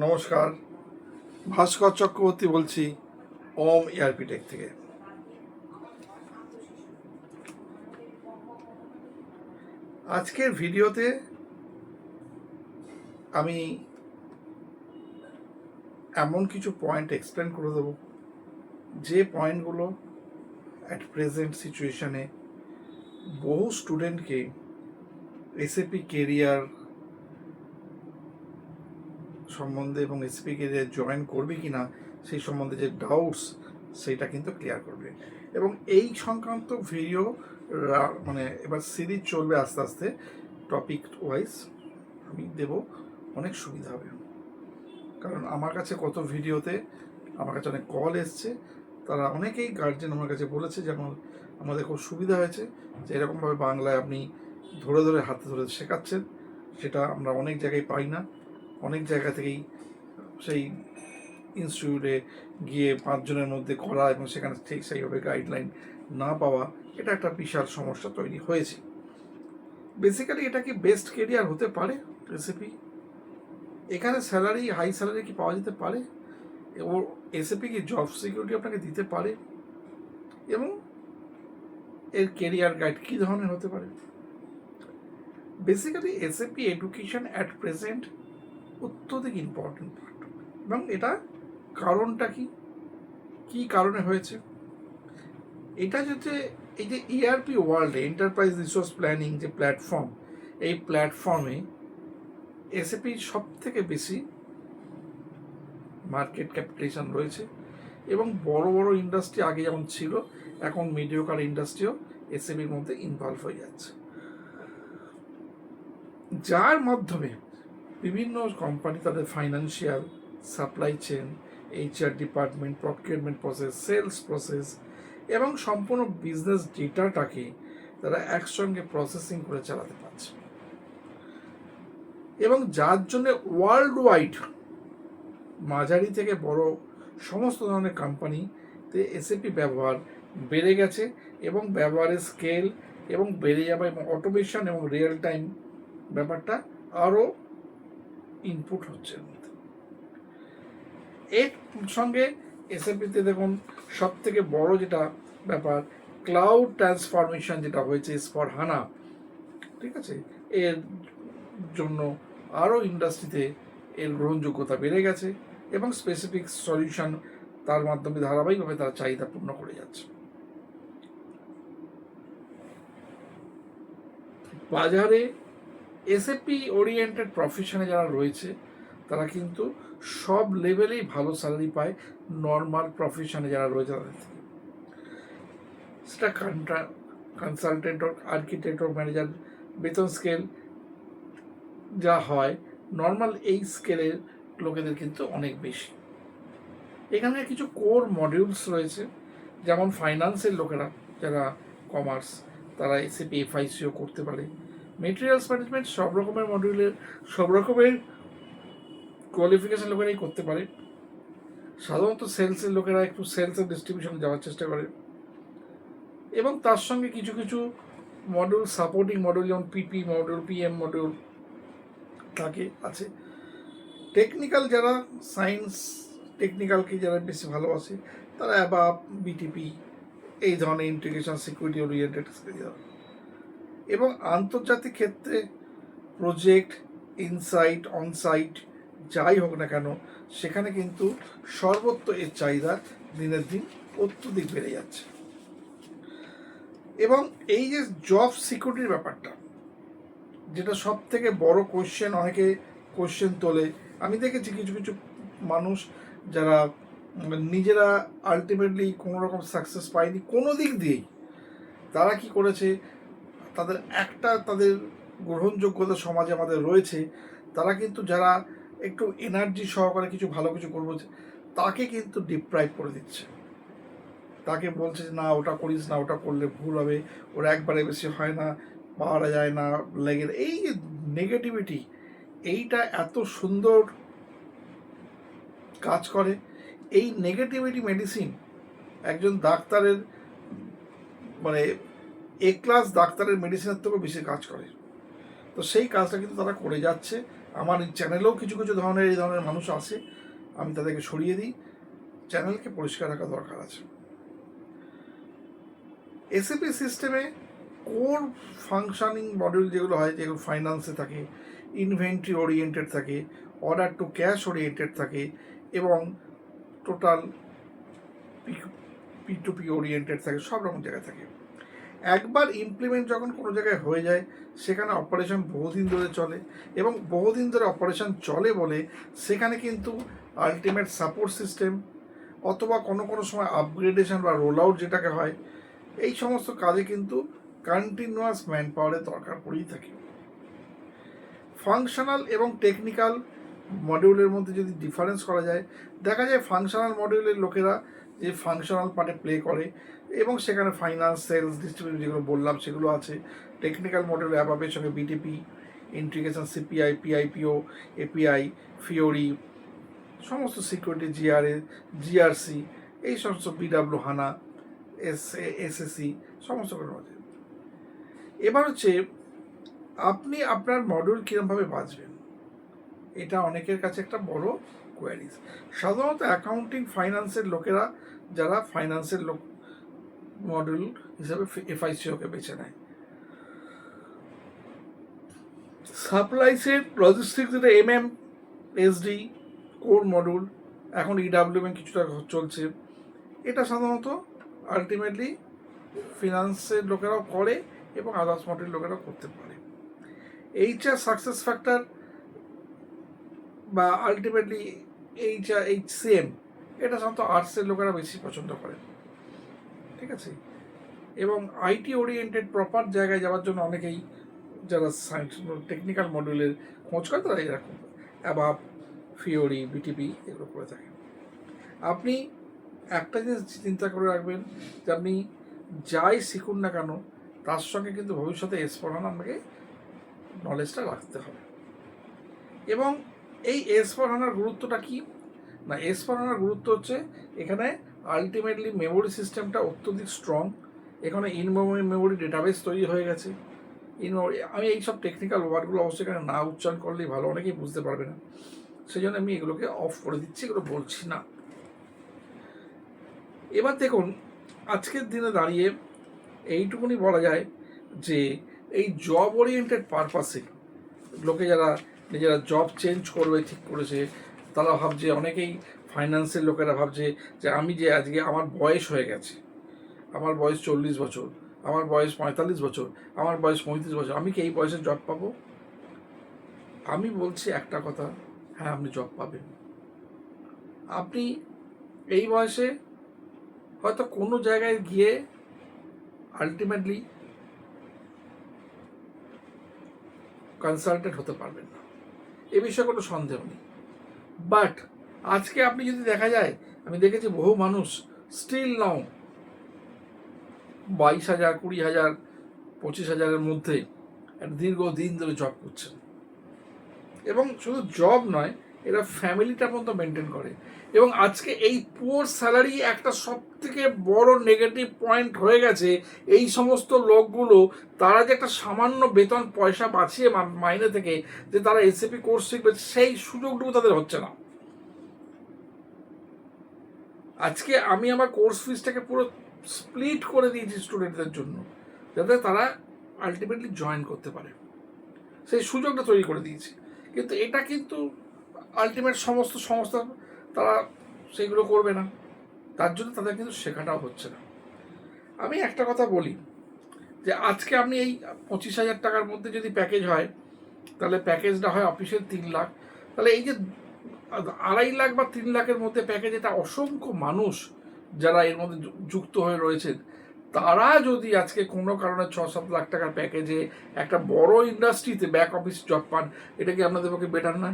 নমস্কার, ভাস্কর চক্রবর্তী বলছি ওম ARP take থেকে। আজকের ভিডিওতে আমি এমন কিছু পয়েন্ট এক্সপ্লেন করে দেবো যে পয়েন্টগুলো অ্যাট প্রেজেন্ট সিচুয়েশানে বহু স্টুডেন্টকে এসএপি কেরিয়ার সম্বন্ধে এবং এসএপি কেরিয়ার জয়েন করবে কি না সেই সম্বন্ধে যে ডাউটস সেইটা কিন্তু ক্লিয়ার করবে। এবং এই সংক্রান্ত ভিডিও এবার সিরিজ চলবে আস্তে আস্তে, টপিক ওয়াইজ আমি দেব, অনেক সুবিধা হবে। কারণ আমার কাছে কত ভিডিওতে আমার কাছে অনেক কল এসছে, তারা অনেকেই গার্জেন আমার কাছে বলেছে যে আমাদের খুব সুবিধা হয়েছে যে এরকমভাবে বাংলায় আপনি ধরে ধরে হাতে ধরে শেখাচ্ছেন, সেটা আমরা অনেক জায়গায় পাই না। অনেক জায়গা থেকেই সেই ইনস্টিটিউটে গিয়ে 5 জনের মধ্যে করা এবং সেখানে ঠিক সেইভাবে গাইডলাইন না পাওয়া, এটা একটা বিশাল সমস্যা তৈরি হয়েছে। বেসিক্যালি এটা কি বেস্ট কেরিয়ার হতে পারে রেসিপি? এখানে স্যালারি, হাই স্যালারি কি পাওয়া যেতে পারে? এবং এসএপি কি জব সিকিউরিটি আপনাকে দিতে পারে? এবং এর কেরিয়ার গাইড কী ধরনের হতে পারে? Basically SAP education at present অত্যধিক ইম্পর্টেন্ট পার্ট। এবং এটা কারণটা কি কারণে হয়েছে? এটা হচ্ছে এই যে ইআরপি ওয়ার্ল্ডে, এন্টারপ্রাইজ রিসোর্স প্ল্যানিং যে প্ল্যাটফর্ম, এই প্ল্যাটফর্মে এসএপি সব থেকে বেশি মার্কেট ক্যাপিটালাইজেশন রয়েছে। এবং বড় বড় ইন্ডাস্ট্রি আগে যেমন ছিল, এখন মিডিওকার ইন্ডাস্ট্রিও এসএপির মধ্যে ইনভলভ হয়ে যাচ্ছে, যার মাধ্যমে বিভিন্ন কোম্পানি তাদের financial, supply chain, HR department, procurement process, sales process এবং সম্পূর্ণ বিজনেস ডেটাটাকে তারা একসঙ্গে প্রসেসিং করে চালাতে পারছে। এবং যার জন্য ওয়ার্ল্ড ওয়াইড মাঝারি থেকে বড় সমস্ত ধরনের কোম্পানিতে এসএপি ব্যবহার বেড়ে গেছে এবং ব্যবহারের স্কেল এবং বেড়ে যাবে, এবং অটোমেশন এবং রিয়েল টাইম ব্যাপারটা আরও ইনপুট হচ্ছে। এর সঙ্গে এসএপিতে দেখুন সব থেকে বড় যেটা ব্যাপার, ক্লাউড ট্রান্সফরমেশন যেটা হয়েছে S/4HANA, ঠিক আছে, এর জন্য আরও ইন্ডাস্ট্রিতে এর গ্রহণযোগ্যতা বেড়ে গেছে এবং স্পেসিফিক সলিউশন তার মাধ্যমে ধারাবাহিকভাবে তারা চাহিদা পূর্ণ করে যাচ্ছে। বাজারে এসএপি ওরিয়েন্টেড প্রফেশনে যারা রয়েছে তারা কিন্তু সব লেভেলেই ভালো স্যালারি পায় নর্মাল প্রফেশনে যারা রয়েছে তাদের থেকে। সেটা কনসালটেন্ট হোক, আর্কিটেক্ট হোক, ম্যানেজার, বেতন স্কেল যা হয় নর্মাল এই স্কেলের লোকেদের কিন্তু অনেক বেশি। এখানে কিছু কোর মডিউলস রয়েছে, যেমন ফাইন্যান্সের লোকেরা যারা কমার্স, তারা এসএপি এফআইসিও করতে পারে। মেটেরিয়ালস ম্যানেজমেন্ট সব রকমের মডিউলের সব রকমের কোয়ালিফিকেশন লোকেরাই করতে পারে। সাধারণত সেলসের লোকেরা একটু সেলস এন্ড ডিস্ট্রিবিউশনে যাওয়ার চেষ্টা করে। এবং তার সঙ্গে কিছু কিছু মডিউল, সাপোর্টিং মডিউল, যেমন পিপি মডিউল, পিএম মডিউল থাকে আছে। টেকনিক্যাল যারা সায়েন্স টেকনিক্যালকে যারা বেশি ভালোবাসে তারা অ্যাবাপ, বিটিপি এই ধরনের ইন্টিগ্রেশন, সিকিউরিটি ওরিয়েন্টেড এবং আন্তর্জাতিক ক্ষেত্রে প্রজেক্ট, ইনসাইট, অনসাইট যাই হোক না কেন, সেখানে কিন্তু সর্বত্র এর চাহিদা দিনের দিন অত্যধিক বেড়ে যাচ্ছে। এবং এই যে জব সিকিউরিটির ব্যাপারটা, যেটা সব থেকে বড় কোয়েশ্চেন, অনেকে কোয়েশ্চেন তোলে। আমি দেখেছি কিছু কিছু মানুষ যারা নিজেরা আলটিমেটলি কোনো রকম সাকসেস পায়নি কোনো দিক দিয়েই, তারা কি করেছে, তাদের গ্রহণযোগ্যতা সমাজে আমাদের রয়েছে, তারা কিন্তু যারা একটু এনার্জি সহকারে কিছু ভালো কিছু করবো তাকে কিন্তু ডিপ্রাইভ করে দিচ্ছে। তাকে বলছে যে না ওটা করিস না, ওটা করলে ভুল হবে, ওরা একবারে বেশি হয় না, পাওয়া যায় না, লেগে এই যে নেগেটিভিটি, এইটা এত সুন্দর কাজ করে। এই নেগেটিভিটি মেডিসিন একজন ডাক্তারের এ ক্লাস ডাক্তারের মেডিসিনের থেকেও বেশি কাজ করে। তো সেই কাজটা কিন্তু তারা করে যাচ্ছে আমার এই চ্যানেলেও কিছু কিছু ধরনের এই ধরনের মানুষ আছে, আমি তাদেরকে সরিয়ে দিই। চ্যানেলকে পরিষ্কার রাখা দরকার আছে। এসএপি সিস্টেমে কোর ফাংশনিং মডিউল যেগুলো হয়, যেগুলো ফাইন্যান্সে থাকে, ইনভেন্টরি ওরিয়েন্টেড থাকে, অর্ডার টু ক্যাশ ওরিয়েন্টেড থাকে, এবং টোটাল P2P ওরিয়েন্টেড থাকে, সব রকম জায়গায় থাকে। একবার ইমপ্লিমেন্ট যখন কোনো জায়গায় হয়ে যায়, সেখানে অপারেশন বহুদিন ধরে চলে, এবং বহুদিন ধরে অপারেশন চলে বলে সেখানে কিন্তু আলটিমেট সাপোর্ট সিস্টেম অথবা কোনো কোনো সময় আপগ্রেডেশন বা রোল আউট যেটাকে হয়, এই সমস্ত কাজে কিন্তু কন্টিনিউয়াস ম্যান পাওয়ারের দরকার পড়েই থাকে। ফাংশনাল এবং টেকনিক্যাল মডিউলের মধ্যে যদি ডিফারেন্স করা যায়, দেখা যায় ফাংশনাল মডিউলের লোকেরা যে ফাংশনাল পার্টে প্লে করে, এবং সেখানে ফাইন্যান্স, সেলস, ডিস্ট্রিবিউশন যেগুলো বললাম সেগুলো আছে। টেকনিক্যাল মডিউল অ্যাবাবের সঙ্গে BTP, integration, CPI, PIPO, API, Fiori, সমস্ত সিকিউরিটি, জিআরএ, জিআরসি, এই সমস্ত বিডাব্লিউ, হানা, এসএসসি, সমস্ত কিছু আছে। এবার হচ্ছে আপনি আপনার মডিউল কীরকমভাবে বাঁচবেন, এটা অনেকের কাছে একটা বড় কোয়ারিজ। সাধারণত অ্যাকাউন্টিং ফাইন্যান্সের লোকেরা, যারা ফাইন্যান্সের লোক, মডিউল হিসাবে এফআইসিওকে বেছে নেয়। সাপ্লাইসের লজিস্টিক্স, যেটা এসডি কোর মডিউল, এখন ইডাব্লিউএম কিছুটা চলছে, এটা সাধারণত আলটিমেটলি ফিনান্সের লোকেরাও করে এবং আদার্স মডিউল লোকেরাও করতে পারে। এইচআর সাকসেস ফ্যাক্টর বা আলটিমেটলি HCM, এটা সাধারণত আর্টসের লোকেরা বেশি পছন্দ করে, ঠিক আছে। এবং আইটি ওরিয়েন্টেড প্রপার জায়গায় যাওয়ার জন্য অনেকেই, যারা সায়েন্স টেকনিক্যাল মডিউলের খোঁজ করে, তারা এরকম অ্যাবাব, ফিওরি, বিটিপি এগুলো করে থাকে। আপনি একটা জিনিস চিন্তা করে রাখবেন যে আপনি যাই শিখুন না কেন, তার সঙ্গে কিন্তু ভবিষ্যতে S/4HANA আপনাকে নলেজটা রাখতে হবে। এবং এই S/4HANA গুরুত্বটা কি না, S/4HANA গুরুত্ব হচ্ছে এখানে আলটিমেটলি মেমোরি সিস্টেমটা অত্যধিক স্ট্রং, এখানে ইন মেমোরি ডেটাবেস তৈরি হয়ে গেছে। আমি এইসব টেকনিক্যাল ওয়ার্ডগুলো অবশ্যই এখানে না উচ্চারণ করলেই ভালো, অনেকেই বুঝতে পারবে না, সেই জন্য আমি এগুলোকে অফ করে দিচ্ছি, এগুলো বলছি না। এবার দেখুন, আজকের দিনে দাঁড়িয়ে এইটুকুনি বলা যায় যে এই জব ওরিয়েন্টেড পারপাসে লোকে যারা নিজেরা জব চেঞ্জ করবে ঠিক করেছে, তারা ভাবছে, অনেকেই ফাইন্যান্সের লোকেরা ভাবছে যে আমি যে আজকে আমার বয়স হয়ে গেছে, আমার বয়স 40 বছর, আমার বয়স 45 বছর, আমার বয়স 35 বছর, আমি কি এই বয়সে জব পাবো? আমি বলছি একটা কথা, হ্যাঁ আপনি জব পাবেন। আপনি এই বয়সে হয়তো কোনো জায়গায় গিয়ে আলটিমেটলি কনসালটেন্ট হতে পারবেন না, এ বিষয়ে কোনো সন্দেহ নেই। বাট আজকে আপনি যদি দেখা যায়, আমি দেখেছি বহু মানুষ স্টিল নাও 22,000, 20,000, 25,000-এর মধ্যে দীর্ঘদিন ধরে জব করছেন, এবং শুধু জব নয়, এরা ফ্যামিলিটা পর্যন্ত মেনটেন করে। এবং আজকে এই পুয়ার স্যালারি একটা সব থেকে বড় নেগেটিভ পয়েন্ট হয়ে গেছে। এই সমস্ত লোকগুলো, তারা যে একটা সামান্য বেতন পয়সা বাঁচিয়ে মাইনে থেকে যে তারা এসএপি কোর্স শিখবে, সেই সুযোগটুকু তাদের হচ্ছে না। আজকে আমি আমার কোর্স ফিসটাকে পুরো স্প্লিট করে দিয়েছি স্টুডেন্টদের জন্য, যাতে তারা আলটিমেটলি জয়েন করতে পারে, সেই সুযোগটা তৈরি করে দিয়েছি। কিন্তু এটা কিন্তু আলটিমেট সমস্ত সংস্থা তারা সেইগুলো করবে না, তার জন্য তাদের কিন্তু শেখাটাও হচ্ছে না। আমি একটা কথা বলি যে আজকে আপনি এই 25,000 টাকার মধ্যে যদি প্যাকেজ হয়, তাহলে প্যাকেজটা হয় অফিসের 3 লাখ, তাহলে এই যে 2.5 লাখ বা 3 লাখের মধ্যে প্যাকেজ, এটা অসংখ্য মানুষ যারা এর মধ্যে যুক্ত হয়ে রয়েছেন, তারা যদি আজকে কোনো কারণে 6-7 লাখ টাকার প্যাকেজে একটা বড় ইন্ডাস্ট্রিতে ব্যাক অফিস জব পান, এটা কি আপনাদের পক্ষে বেটার না?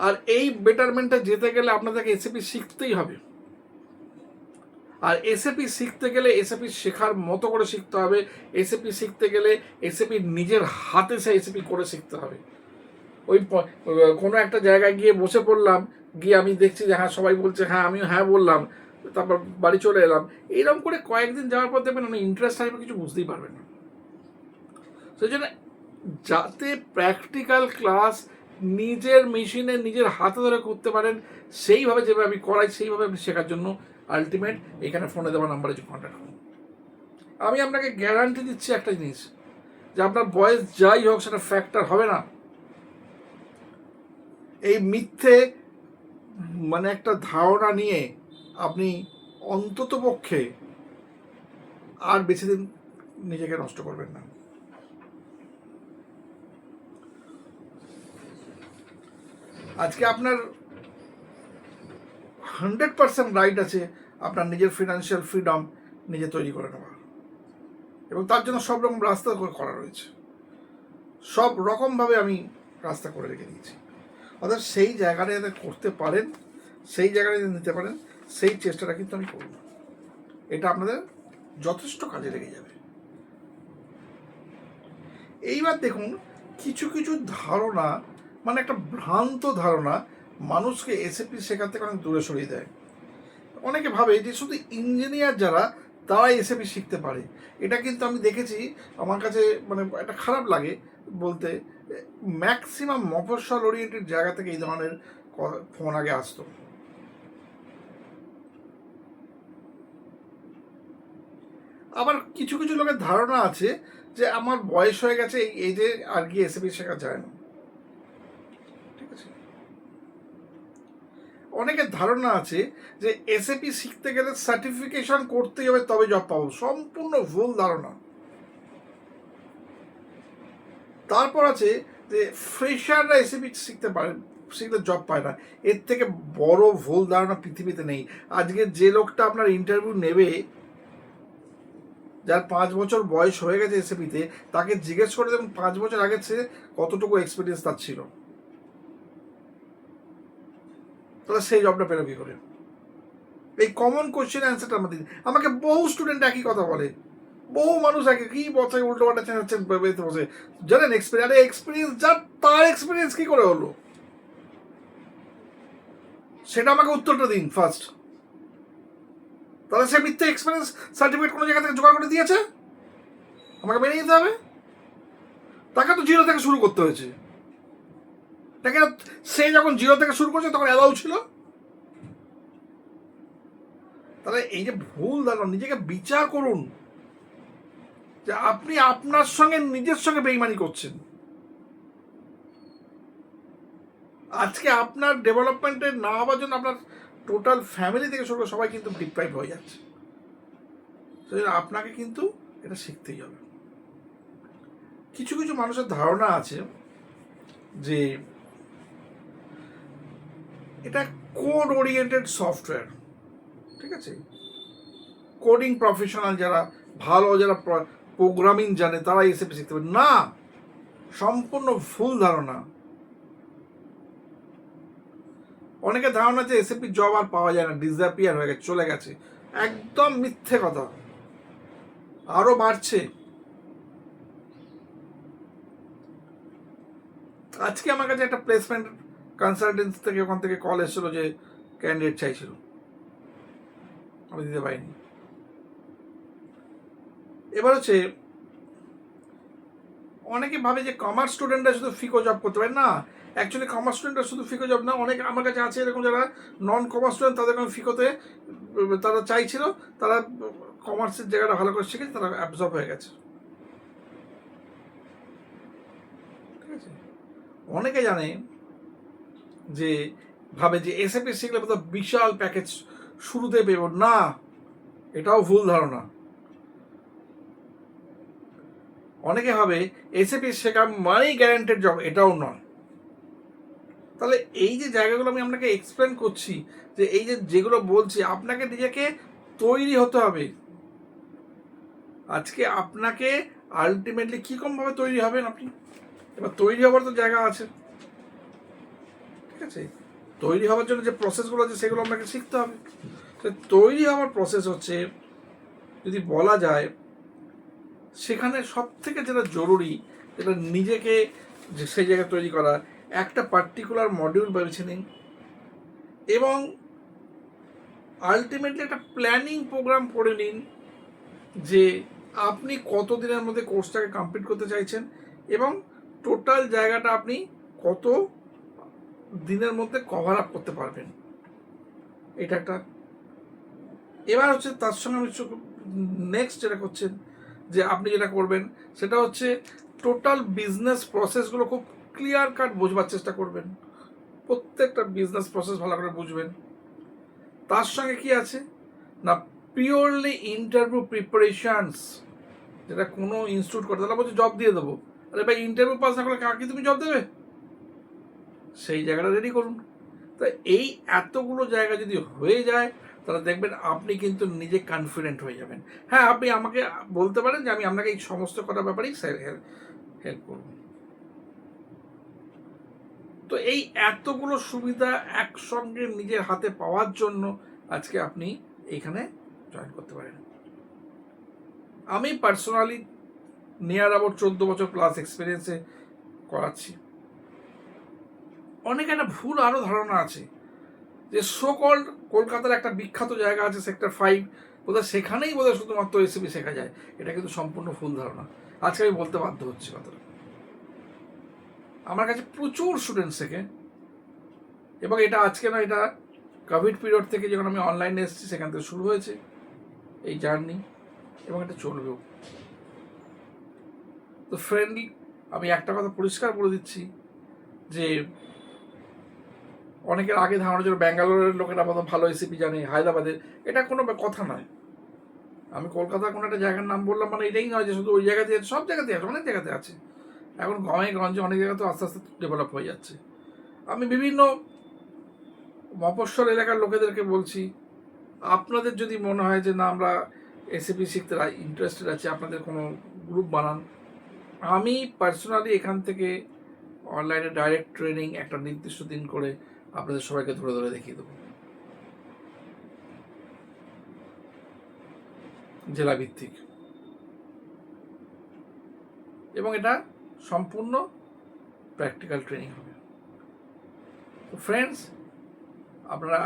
আর এই বেটারমেন্টটা যেতে গেলে আপনাদেরকে এসএপি শিখতেই হবে। আর এসএপি শিখতে গেলে এসএপি শেখার মতো করে শিখতে হবে। এসএপি শিখতে গেলে এসএপি নিজের হাতে সে এসএপি করে শিখতে হবে। ওই কোনো একটা জায়গায় গিয়ে বসে পড়লাম, গিয়ে আমি দেখছি যে হ্যাঁ সবাই বলছে, হ্যাঁ আমিও হ্যাঁ বললাম, তারপর বাড়ি চলে এলাম, এইরকম করে কয়েকদিন যাওয়ার পর দেখবেন আমি ইন্টারেস্ট আসবে, কিছু বুঝতেই পারবেন না। সেই জন্য যাতে প্র্যাকটিক্যাল ক্লাস নিজের মেশিনে নিজের হাতে ধরে করতে পারেন, সেইভাবে যেভাবে আমি করাই সেইভাবে আপনি শেখার জন্য আলটিমেট এখানে ফোনে দেওয়া নাম্বারে যে কন্ট্যাক্ট করুন। আমি আপনাকে গ্যারান্টি দিচ্ছি একটা জিনিস, যে আপনার বয়স যাই হোক সেটা ফ্যাক্টর হবে না। এই মিথ্যে মানে একটা ধারণা নিয়ে আপনি অন্তত পক্ষে আর বেশি দিন নিজেকে নষ্ট করবেন না। আজকে আপনার 100% রাইট আছে আপনার নিজের ফিনান্সিয়াল ফ্রিডম নিজে তৈরি করে নেওয়া, এবং তার জন্য সব রকম রাস্তা করা রয়েছে, সব রকমভাবে আমি রাস্তা করে রেখে দিয়েছি। অর্থাৎ সেই জায়গাটা যাতে করতে পারেন, সেই জায়গাটা যাতে নিতে পারেন, সেই চেষ্টাটা কিন্তু আমি করব। এটা আপনাদের যথেষ্ট কাজে লেগে যাবে। এইবার দেখুন, কিছু কিছু ধারণা মানে একটা ভ্রান্ত ধারণা মানুষকে এসএপি শেখার থেকে অনেক দূরে সরিয়ে দেয়। অনেকে ভাবে যে শুধু ইঞ্জিনিয়ার যারা তারাই এসএপি শিখতে পারে। এটা কিন্তু আমি দেখেছি, আমার কাছে মানে একটা খারাপ লাগে বলতে, ম্যাক্সিমাম মফস্বল ওরিয়েন্টেড জায়গা থেকে এই ধরনের ফোন আগে আসতো। আবার কিছু কিছু লোকের ধারণা আছে যে আমার বয়স হয়ে গেছে, এই যে আর কি এসএপি শেখা যায় না। ঠিক আছে, অনেকের ধারণা আছে যে এসএপি শিখতে গেলে সার্টিফিকেশন করতেই হবে তবে জব পাবো। সম্পূর্ণ ভুল ধারণা। তারপর আছে যে ফ্রেশাররা এসএপি শিখতে পারে, শিখলে জব পায় না। এর থেকে বড় ভুল ধারণা পৃথিবীতে নেই। আজকে যে লোকটা আপনার ইন্টারভিউ নেবে, যার 5 বছর বয়স হয়ে গেছে এসএপিতে, তাকে জিজ্ঞেস করে দেখুন 5 বছর আগে সে কতটুকু এক্সপিরিয়েন্স তার ছিল, তাহলে সেই জবটা পেল কি করে? এই কমন কোশ্চেন অ্যান্সারটা আমাদের, আমাকে বহু স্টুডেন্ট একই কথা বলে, বহু মানুষ একই কি বছর উল্টো পাল্টা চেঁচাচ্ছেন বসে, জানেন এক্সপিরিয়েন্স যার, তার এক্সপিরিয়েন্স কি করে হলো সেটা আমাকে উত্তরটা দিন ফার্স্ট। তাহলে সে মিথ্যে এক্সপিরিয়েন্স সার্টিফিকেট কোনো জায়গা থেকে জোগাড় করে দিয়েছে, আমাকে মেনে নিতে হবে। তাকে তো জিরো থেকে শুরু করতে হয়েছে। তাকে সে যখন জিরো থেকে শুরু করছে তখন অ্যালাউ ছিল। তাহলে এই যে ভুল ধারণা, নিজেকে বিচার করুন যে আপনি আপনার সঙ্গে নিজের সঙ্গে বেইমানি করছেন। আজকে আপনার ডেভেলপমেন্টে না হওয়ার জন্য আপনার টোটাল ফ্যামিলি থেকে শুরু করে সবাই কিন্তু ডিপ্রাইভ হয়ে যাচ্ছে। সেই আপনাকে কিন্তু এটা শিখতেই হবে। কিছু কিছু মানুষের ধারণা আছে যে এটা কোড ওরিয়েন্টেড সফটওয়্যার। ঠিক আছে, কোডিং প্রফেশনাল যারা ভালো, যারা প্রোগ্রামিং জানে তারা এসএপি শিখতে পারে না। সম্পূর্ণ ভুল ধারণা। অনেকে ধারণা যে এসএপি জব আর পাওয়া যায় না, ডিসঅ্যাপিয়ার হয়ে গেছে, চলে গেছে। একদম মিথ্যে কথা, আরো বাড়ছে। আজকে আমার কাছে একটা প্লেসমেন্ট কনসালটেন্সি থেকে ওখান থেকে কল এসেছিল যে ক্যান্ডিডেট চাইছিল, আমি দিতে পারিনি। এবার হচ্ছে অনেকে ভাবে যে কমার্স স্টুডেন্টরা শুধু ফিকো জব করতে পারে, না। অ্যাকচুয়ালি কমার্স স্টুডেন্টরা শুধু ফিকো জব না, অনেক আমার কাছে আছে এরকম যারা নন কমার্স স্টুডেন্ট, তাদের ফিকোতে তারা চাইছিল, তারা কমার্সের জায়গাটা ভালো করে শিখেছে, তারা অ্যাবজর্ব হয়ে গেছে। ঠিক আছে, অনেকে জানে যে ভাবে যে এসএপি শিখলে তো বিশাল প্যাকেজ শুরুতে পেব না, এটাও ভুল ধারণা। অনেকে ভাবে এসএপি শেখা মানেই গ্যারান্টেড জব, এটাও নয়। তাহলে এই যে জায়গাগুলো আমি আপনাকে এক্সপ্লেন করছি, যে এই যে যেগুলো বলছি, আপনাকে নিজেকে তৈরি হতে হবে। আজকে আপনাকে আলটিমেটলি কীরকমভাবে তৈরি হবেন আপনি, এবার তৈরি হওয়ার তো জায়গা আছে। ঠিক আছে, তৈরি হওয়ার জন্য যে প্রসেসগুলো আছে সেগুলো আপনাকে শিখতে হবে। তৈরি হওয়ার প্রসেস হচ্ছে, যদি বলা যায়, সেখানে সব থেকে যেটা জরুরি, যেটা নিজেকে যে সেই জায়গায় তৈরি করা, একটা পার্টিকুলার মডিউল বেছে নিন এবং আলটিমেটলি একটা প্ল্যানিং প্রোগ্রাম করে নিন যে আপনি কত দিনের মধ্যে কোর্সটাকে কমপ্লিট করতে চাইছেন এবং টোটাল জায়গাটা আপনি কত দিনের মধ্যে কভার আপ করতে পারবেন। এটা একটা। এবার হচ্ছে তার সঙ্গে আমি নেক্সট যেটা করছেন, যে আপনি যেটা করবেন সেটা হচ্ছে টোটাল বিজনেস প্রসেসগুলো খুব ক্লিয়ার কাট বুঝবার চেষ্টা করবেন। প্রত্যেকটা বিজনেস প্রসেস ভালো করে বুঝবেন। তার সঙ্গে কি আছে না, পিওরলি ইন্টারভিউ প্রিপারেশনস, যেটা কোনো ইনস্টিটিউট করে তারা বলছে জব দিয়ে দেবো। আরে ভাই, ইন্টারভিউ পাস না করলে কাকে তুমি জব দেবে? সেই জায়গাটা রেডি করুন। তো এই এতগুলো জায়গা যদি হয়ে যায়, তাহলে দেখবেন আপনি কিন্তু নিজে কনফিডেন্ট হয়ে যাবেন। হ্যাঁ, আপনি আমাকে বলতে পারেন যে আমি আপনাকে এই সমস্ত কটা ব্যাপারেই হেল্প করব। তো এই এতগুলো সুবিধা একসঙ্গে নিজের হাতে পাওয়ার জন্য আজকে আপনি এইখানে জয়েন করতে পারেন। আমি পার্সোনালি নিয়ার অ্যাবাউট 14 বছর প্লাস এক্সপিরিয়েন্সে করাচ্ছি। অনেক একটা ভুল আরও ধারণা আছে যে কল্ড কলকাতার একটা বিখ্যাত জায়গা আছে সেক্টর 5, বোধহয় সেখানেই বোধহয় শুধুমাত্র এসিপি শেখা যায়। এটা কিন্তু সম্পূর্ণ ভুল ধারণা। আজকে আমি বলতে বাধ্য হচ্ছি কথাটা। আমার কাছে প্রচুর স্টুডেন্ট শেখে, এবং এটা আজকে না, এটা কোভিড পিরিয়ড থেকে যখন আমি অনলাইনে এসেছি সেখান থেকে শুরু হয়েছে এই জার্নি, এবং এটা চলবেও। তো ফ্রেন্ডলি, আমি একটা কথা পরিষ্কার বলে দিচ্ছি যে অনেকের আগে ধারণা ছিল ব্যাঙ্গালোরের লোকেরা বোধহয় ভালো এসিপি জানে, হায়দ্রাবাদের, এটা কোনো কথা নয়। আমি কলকাতার কোনো একটা জায়গার নাম বললাম মানে এটাই নয় যে শুধু ওই জায়গাতে আছে, সব জায়গাতে আছে, অনেক জায়গাতে আছে। এখন গ্রামে গঞ্জে অনেক জায়গাতেও আস্তে আস্তে ডেভেলপ হয়ে যাচ্ছে। আমি বিভিন্ন মফস্বল এলাকার লোকেদেরকে বলছি, আপনাদের যদি মনে হয় যে না আমরা এসিপি শিখতে ইন্টারেস্টেড আছি, আপনাদের কোনো গ্রুপ বানান। আমি পার্সোনালি এখান থেকে অনলাইনে ডাইরেক্ট ট্রেনিং একটা নির্দিষ্ট দিন করে আপনাদের সবাইকে ধরে ধরে দেখিয়ে দেবো, জেলা ভিত্তিক, এবং এটা সম্পূর্ণ প্র্যাকটিক্যাল ট্রেনিং হবে। তো ফ্রেন্ডস, আপনারা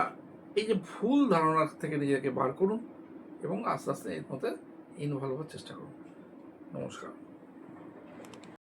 এই যে ভুল ধারণা থেকে নিজেকে বার করুন এবং আস্তে আস্তে এর মধ্যে ইনভলভ হওয়ার চেষ্টা করুন। নমস্কার।